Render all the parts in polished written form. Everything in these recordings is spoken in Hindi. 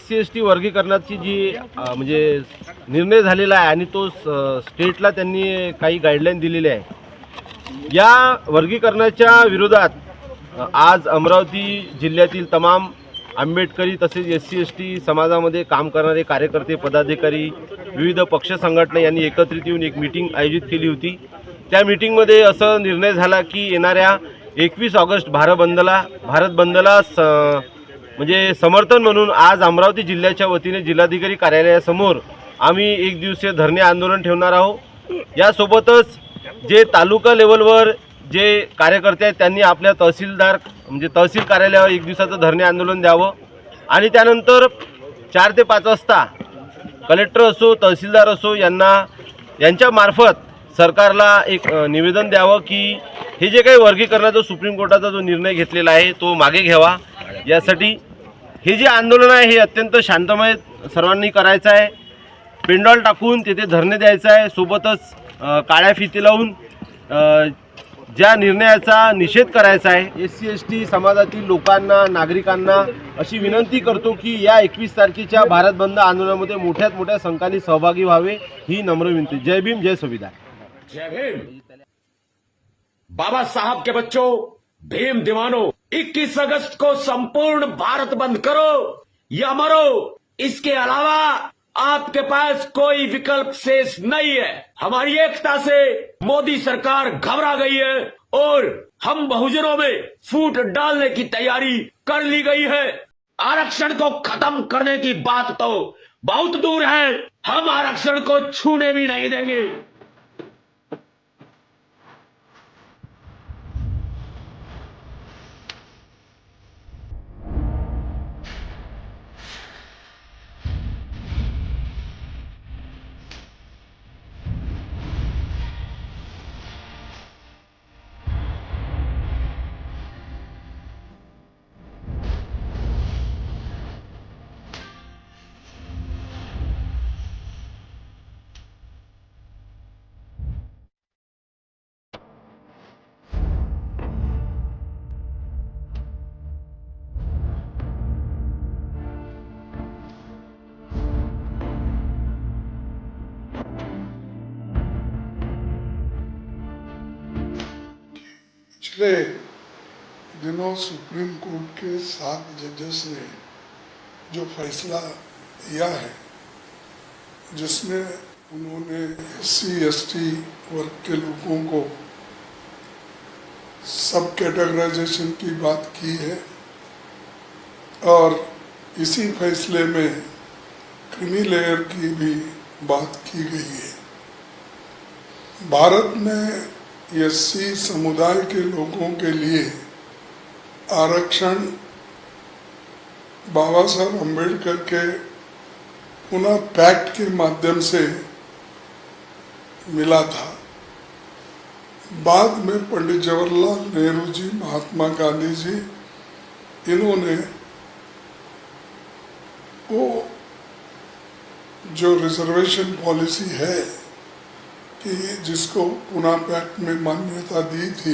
SC/ST वर्गीकरणाची जी म्हणजे निर्णय झालेला आहे आणि तो स्टेटला त्यांनी काही गाईडलाईन दिलेली आहे। या वर्गीकरणाच्या विरोधात आज अमरावती जिल्ह्यातील तमाम आंबेडकरी तसेच SC/ST समाजामध्ये काम करणारे कार्यकर्ते, पदाधिकारी, विविध पक्ष संघटना यांनी एकत्रित येऊन एक मीटिंग आयोजित केली होती। त्या मीटिंगमध्ये असं निर्णय झाला की येणाऱ्या 21 ऑगस्ट भारत बंदला म्हणजे समर्थन म्हणून आज अमरावती जिल्ह्याच्या वतीने जिल्हाधिकारी कार्यालयासमोर आम्ही एक दिवसीय धरणे आंदोलन ठेवणार आहोत। यासोबतच जे तालुका लेवलवर जे कार्यकर्ते आहेत त्यांनी आपल्या तहसील कार्यालयावर एक दिवसाचं धरणे आंदोलन द्यावं आणि त्यानंतर 4 ते 5 वाजता कलेक्टर असो, तहसीलदार असो यांच्या मार्फत सरकारला एक निवेदन द्यावं की हे जे काही वर्गीकरणाचा सुप्रीम कोर्टाचा जो निर्णय घेतलेला आहे तो मागे घ्यावा। यासाठी हे जे आंदोलन आहे हे अत्यंत शांतमय सर्वांनी करायचं आहे। पेंडॉल टाकून तिथे धरणे द्यायचं आहे, सोबतच काळ्या फिती लावून ज्या निर्णयाचा निषेध करायचा आहे। SC/ST समाजातील लोकांना, नागरिकांना अशी विनंती करतो की या 21 तारखेच्या भारत बंद आंदोलनामध्ये मोठ्यात मोठ्या संख्येने सहभागी व्हावे ही नम्र विनंती। जय भीम, जय संविधान। जय भीम। बाबा साहब के बच्चों, भीम दीवानों, 21 अगस्त को संपूर्ण भारत बंद करो या मरो। इसके अलावा आपके पास कोई विकल्प शेष नहीं है। हमारी एकता से मोदी सरकार घबरा गई है और हम बहुजनों में फूट डालने की तैयारी कर ली गई है। आरक्षण को खत्म करने की बात तो बहुत दूर है, हम आरक्षण को छूने भी नहीं देंगे। पिछले दिनों सुप्रीम कोर्ट के 7 जजेस ने जो फैसला दिया है, जिसमें उन्होंने SC/ST वर्ग के लोगों को सब कैटेगराइजेशन की बात की है और इसी फैसले में क्रीमी लेयर की भी बात की गई है। भारत में SC समुदाय के लोगों के लिए आरक्षण बाबा साहब अम्बेडकर के पुनः पैक्ट के माध्यम से मिला था। बाद में पंडित जवाहरलाल नेहरू जी, महात्मा गांधी जी, इन्होंने वो जो रिजर्वेशन पॉलिसी है कि जिसको पुनः पैक्ट में मान्यता दी थी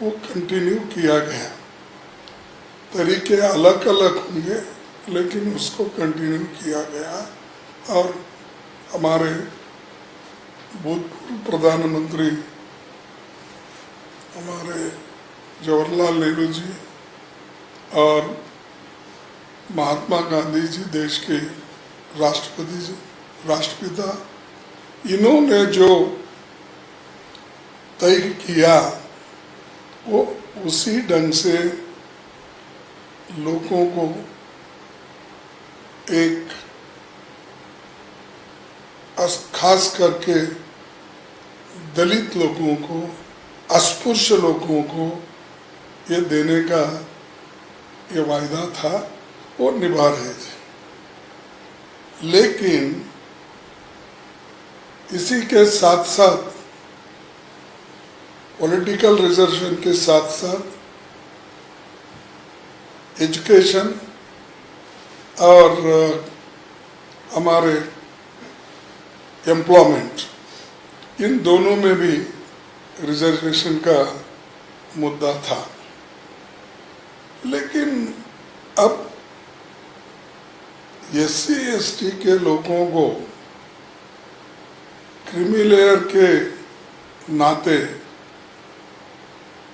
वो कंटिन्यू किया गया। तरीके अलग अलग होंगे लेकिन उसको कंटिन्यू किया गया और हमारे भूतपूर्व प्रधानमंत्री हमारे जवाहरलाल नेहरू जी और महात्मा गांधी जी, देश के राष्ट्रपिता, इन्होंने जो तय किया वो उसी ढंग से लोगों को एक खास करके दलित लोगों को, अस्पृश्य लोगों को ये देने का ये वायदा था, वो निभा रहे थे। लेकिन इसी के साथ साथ पॉलिटिकल रिजर्वेशन के साथ साथ एजुकेशन और हमारे एम्प्लॉयमेंट, इन दोनों में भी रिजर्वेशन का मुद्दा था। लेकिन अब SC/ST के लोगों को क्रीमी लेयर के नाते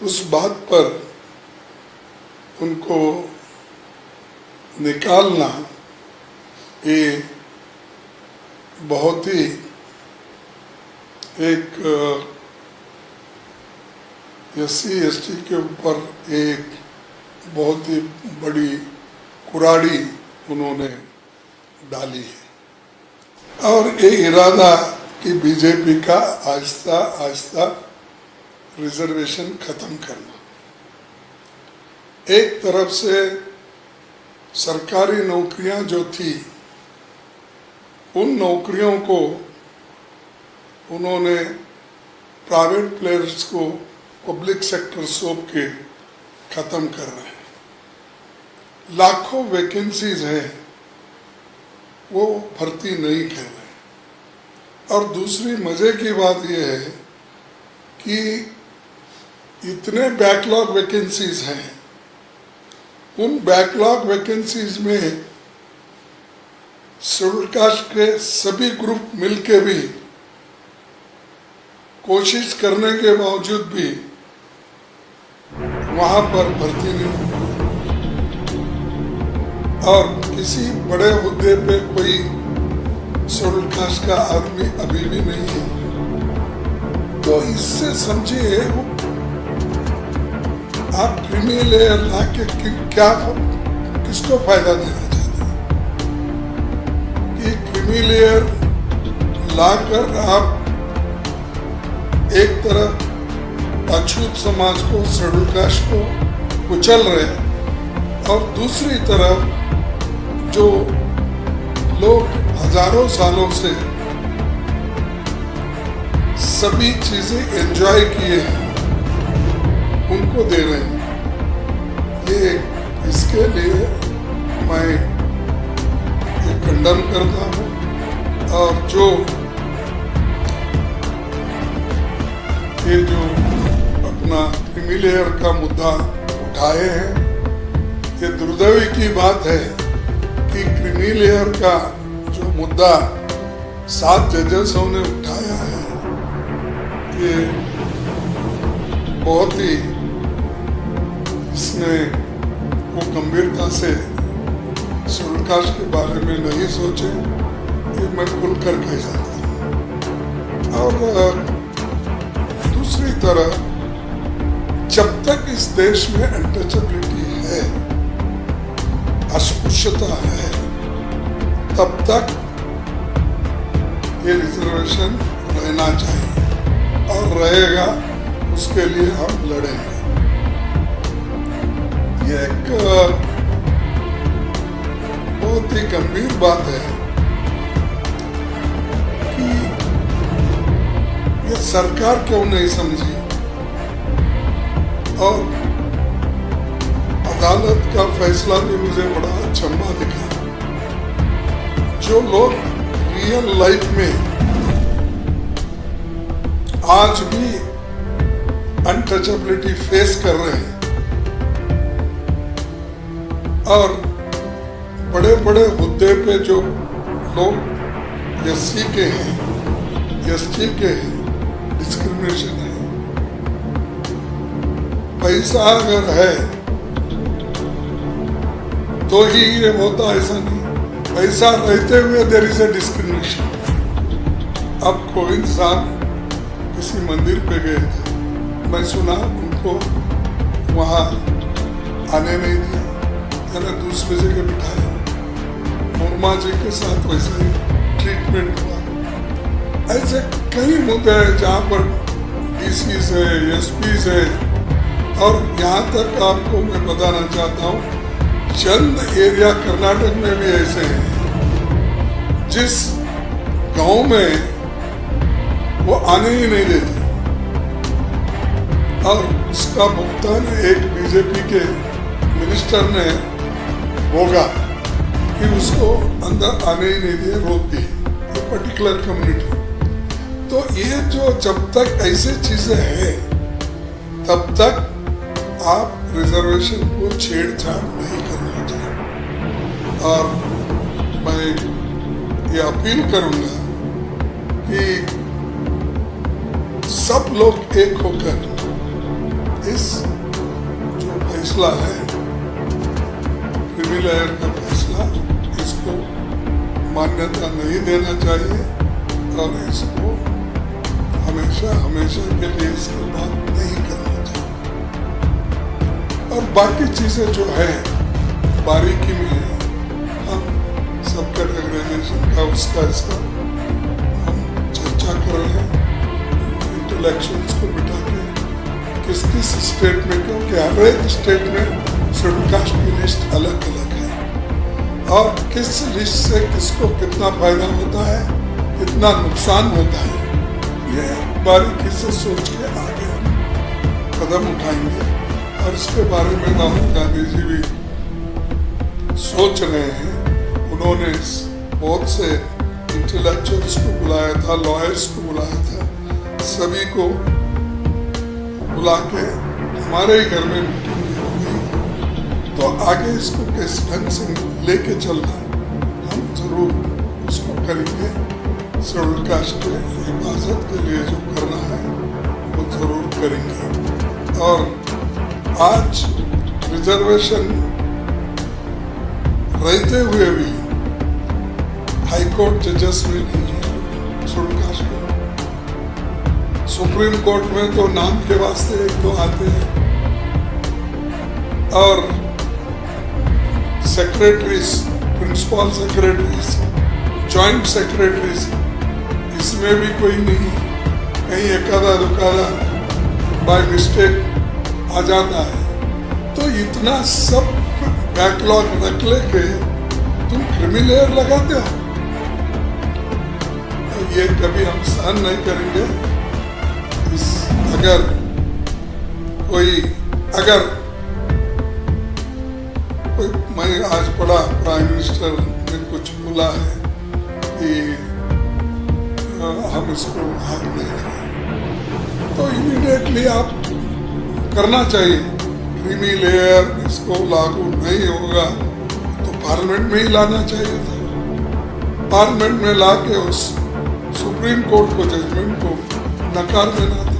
उस बात पर उनको निकालना ये बहुत ही एक SC/ST के ऊपर एक बहुत ही बड़ी कुराड़ी उन्होंने डाली है। और ये इरादा कि बीजेपी का आहिस्ता आहिस्ता रिजर्वेशन खत्म करना, एक तरफ से सरकारी नौकरियां जो थी उन नौकरियों को उन्होंने प्राइवेट प्लेयर्स को पब्लिक सेक्टर सौंप के खत्म कर रहे हैं। लाखों वैकेंसीज हैं, वो भर्ती नहीं कर रहे। और दूसरी मजे की बात यह है कि इतने बैकलॉग वैकेंसीज हैं, उन बैकलॉग वैकेंसीज में शेड्यूल कास्ट के सभी ग्रुप मिलके भी कोशिश करने के बावजूद भी वहां पर भर्ती नहीं हुई। और किसी बड़े हुद्दे पे कोई शेड्यूल कास्ट का आदमी अभी भी नहीं है। तो इससे समझिए आप क्रीमी लेयर ला के क्या किसको फायदा देना चाहते हैं कि क्रीमी लेयर लाकर आप एक तरफ अछूत समाज को, शेड्यूल कास्ट को कुचल रहे हैं और दूसरी तरफ जो लोग हजारों सालों से सभी चीजें एंजॉय किए हैं उनको दे रहे हैं। ये इसके लिए मैं ये कंडम करता हूँ। और जो अपना क्रीमी लेयर का मुद्दा उठाए हैं, ये दुर्दैवी की बात है कि क्रीमी लेयर का जो मुद्दा 7 जजेसों ने उठाया है, ये बहुत ही इसमें वो गंभीरता से शेड्यूल कास्ट के बारे में नहीं सोचे, ये मैं खुलकर कह सकता हूँ। और दूसरी तरफ जब तक इस देश में अनटचेबिलिटी है, अस्पृश्यता है, तब तक ये रिजर्वेशन रहना चाहिए और रहेगा, उसके लिए हम लड़ेंगे। ये एक बहुत ही गंभीर बात है कि ये सरकार क्यों नहीं समझी और अदालत का फैसला भी मुझे बड़ा अचंभा दिखा। जो लोग रियल लाइफ में आज भी अनटचेबिलिटी फेस कर रहे हैं और बड़े बड़े हुद्दे पे जो लोग SC के हैं, ST के हैं, डिस्क्रिमिनेशन है। पैसा अगर है तो ही ये होता, ऐसा नहीं। पैसा रहते हुए देयर इज ए डिस्क्रिमिनेशन। अब कोविंद साहब किसी मंदिर पे गए थे, मैं सुना उनको वहां आने नहीं दिया, मैंने दूसरी जगह बिठाया। मुर्मा जी के साथ वैसे ही ट्रीटमेंट हुआ। ऐसे कई मुद्दे हैं जहाँ पर डीसी है, एसपी है, और यहाँ तक आपको मैं बताना चाहता हूँ चंद एरिया कर्नाटक में भी ऐसे हैं जिस गांव में वो आने ही नहीं देते, और उसका भुगतान एक बीजेपी के मिनिस्टर ने होगा कि उसको अंदर आने ही नहीं दिए, रोक दी ये पर्टिकुलर कम्युनिटी। तो ये जो जब तक ऐसे चीजें हैं तब तक आप रिजर्वेशन को छेड़छाड़ नहीं करना चाहिए। और मैं ये अपील करूंगा कि सब लोग एक होकर इस जो फैसला है क्रीमी लेयर का फैसला, इसको मान्यता नहीं देना चाहिए और इसको हमेशा हमेशा के लिए इसकी बात नहीं करना चाहिए। और बाकी चीजें जो है बारीकी में है, हम सब कैटेगराइजेशन का उसका इसका हम चर्चा कर रहे हैं इंटेलेक्चुअल्स को बिठा के किस किस स्टेट में, क्योंकि हर एक स्टेट में शेड्यूल कास्ट की लिस्ट अलग अलग है और किस लिस्ट से किसको कितना फायदा होता है, कितना नुकसान होता है, ये बारीकी से सोच के आगे हम कदम उठाएंगे। और इसके बारे में राहुल गांधी जी भी सोच रहे हैं। उन्होंने बहुत से इंटेलेक्चुअल्स को बुलाया था, लॉयर्स को बुलाया था, सभी को बुला के हमारे ही घर में मीटिंग होगी। तो आगे इसको किस ढंग से लेके चलना हम जरूर उसको करेंगे। शेड्यूल कास्ट के हिफाजत के लिए जो करना है वो जरूर करेंगे। और आज रिजर्वेशन रहते हुए भी हाईकोर्ट जजेस में नहीं है शेड्यूल कास्ट के। सुप्रीम कोर्ट में तो नाम के वास्ते एक दो आते हैं, और secretaries, principal secretaries, joint secretaries, इसमें भी कोई नहीं, कहीं एकादा दुकादा बाय मिस्टेक आ जाता है। तो इतना सब बैकलॉग रख लेके तुम क्रिमिनल लगाते हो, तो ये कभी हम सहन नहीं करेंगे। अगर मैं आज पढ़ा प्राइम मिनिस्टर ने कुछ बोला है कि हम इसको हाथ नहीं लगाए, तो इमीडिएटली आप करना चाहिए। क्रीमी लेयर इसको लागू नहीं होगा तो पार्लियामेंट में ही लाना चाहिए था। पार्लियामेंट में ला के उस सुप्रीम कोर्ट को जजमेंट को नकार देना था।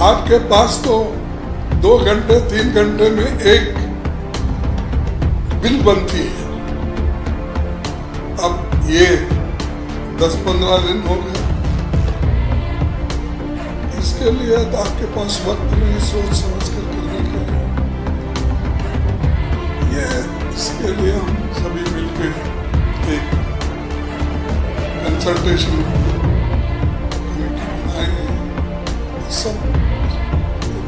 आपके पास तो 2 घंटे 3 घंटे में एक बिल बनती है, अब ये 10-15 दिन हो गए। इसके लिए तो आपके पास वक्त नहीं सोच समझ कर करने के लिए। ये इसके लिए हम सभी मिलकर एक कंसल्टेशन कमेटी बनाए हैं, सब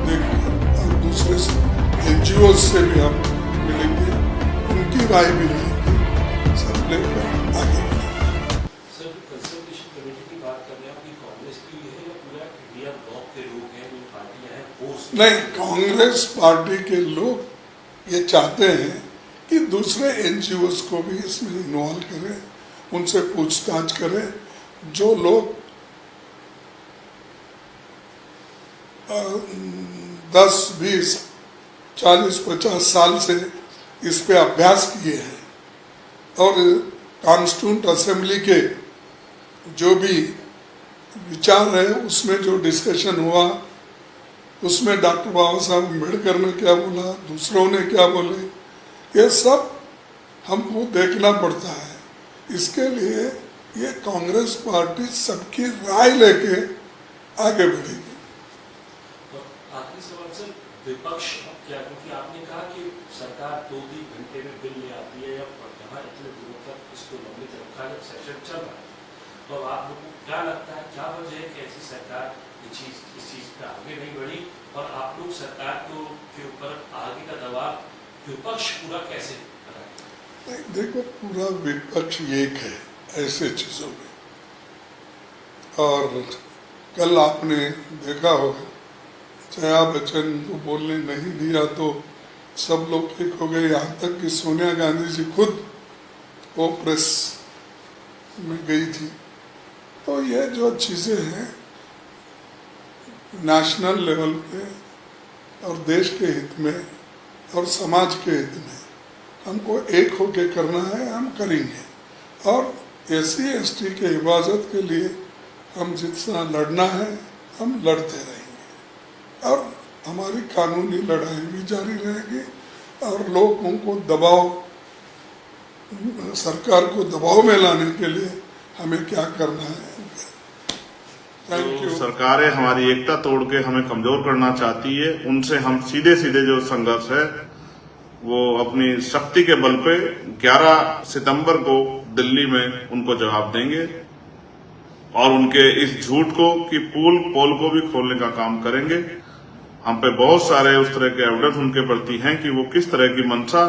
देखकर और दूसरे NGO से भी हम मिलेंगे, उनकी राय भी लेंगे, सब लेकर आगे बढ़ेंगे। सर, कंसल्टेशन कमेटी की बात कर रहे हैं, आपकी कांग्रेस की है या पूरा इंडिया ब्लॉक के लोग हैं, जो पार्टियां हैं वो? नहीं, कांग्रेस पार्टी के लोग ये चाहते हैं कि दूसरे NGOs को भी इसमें इन्वॉल्व करें, उनसे पूछताछ करें। जो लोग 10, 20, 40, 50 साल से इस पे अभ्यास किए हैं और कॉन्स्टिट्यूंट असेंबली के जो भी विचार है उसमें जो डिस्कशन हुआ, उसमें डॉक्टर बाबा साहब अम्बेडकर ने क्या बोला, दूसरों ने क्या बोले, ये सब हमको देखना पड़ता है। इसके लिए ये कांग्रेस पार्टी सबकी राय लेके आगे बढ़ेगी। आखिरी सवाल सर, विपक्ष क्या, क्योंकि आपने कहा कि सरकार 2-3 घंटे में बिल ले आती है या जहाँ इतने दिनों तक इसको लंबित रखा है, जब सेशन चल रहा है, तो आप लोगों को क्या लगता है, क्या वजह है कि ऐसी सरकार इस चीज पे आगे नहीं बढ़ी और आप लोग सरकार के ऊपर आगे का दबाव विपक्ष पूरा कैसे कराए? देखो, पूरा विपक्ष एक है ऐसे चीजों में। और कल आपने देखा होगा, जया बच्चन को बोलने नहीं दिया तो सब लोग एक हो गए, यहाँ तक कि सोनिया गांधी जी खुद वो प्रेस में गई थी। तो ये जो चीजें हैं नेशनल लेवल पे और देश के हित में और समाज के हित में हमको एक होके करना है, हम करेंगे। और SC ST के हिफाजत के लिए हम जितना लड़ना है हम लड़ते रहेंगे और हमारी कानूनी लड़ाई भी जारी रहेगी। और लोगों को दबाव, सरकार को दबाव में लाने के लिए हमें क्या करना है। Thank you. सरकारें हमारी एकता तोड़ के हमें कमजोर करना चाहती है, उनसे हम सीधे सीधे जो संघर्ष है वो अपनी शक्ति के बल पे 11 सितंबर को दिल्ली में उनको जवाब देंगे और उनके इस झूठ को कि पोल को भी खोलने का काम करेंगे। हम पे बहुत सारे उस तरह के एविडेंस उनके प्रति हैं कि वो किस तरह की मंशा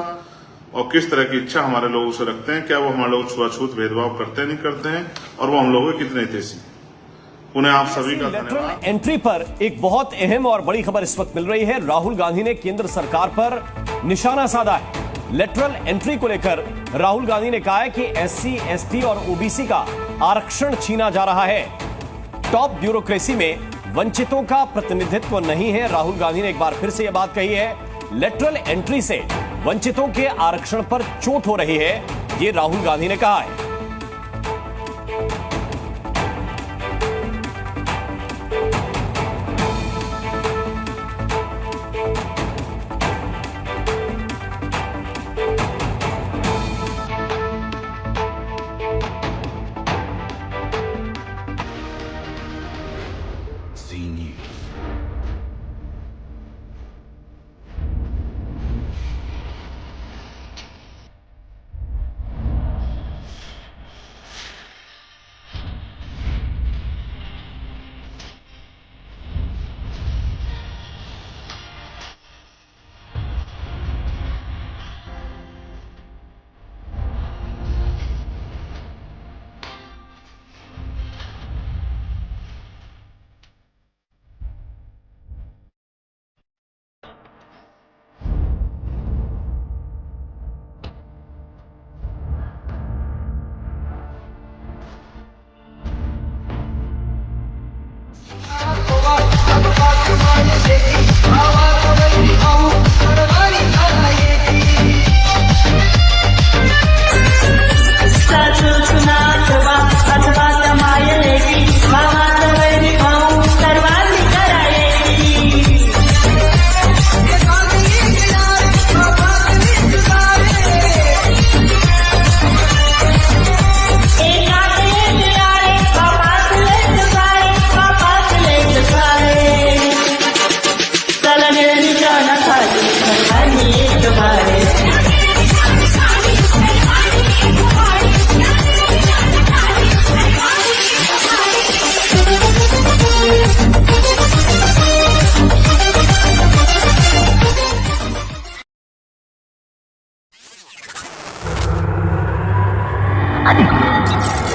और किस तरह की इच्छा हमारे लोगों से रखते हैं, क्या वो हमारे लोग छुआछूत भेदभाव करते नहीं करते हैं और वो हम लोगों के कितने हितैषी। उन्हें आप सभी का धन्यवाद। लेटरल एंट्री पर एक बहुत अहम और बड़ी खबर इस वक्त मिल रही है। राहुल गांधी ने केंद्र सरकार पर निशाना साधा है। लेटरल एंट्री को लेकर राहुल गांधी ने कहा है कि SC ST और OBC का आरक्षण छीना जा रहा है। टॉप ब्यूरोक्रेसी में वंचितों का प्रतिनिधित्व नहीं है। राहुल गांधी ने एक बार फिर से यह बात कही है। लेटरल एंट्री से वंचितों के आरक्षण पर चोट हो रही है, यह राहुल गांधी ने कहा है। अधिक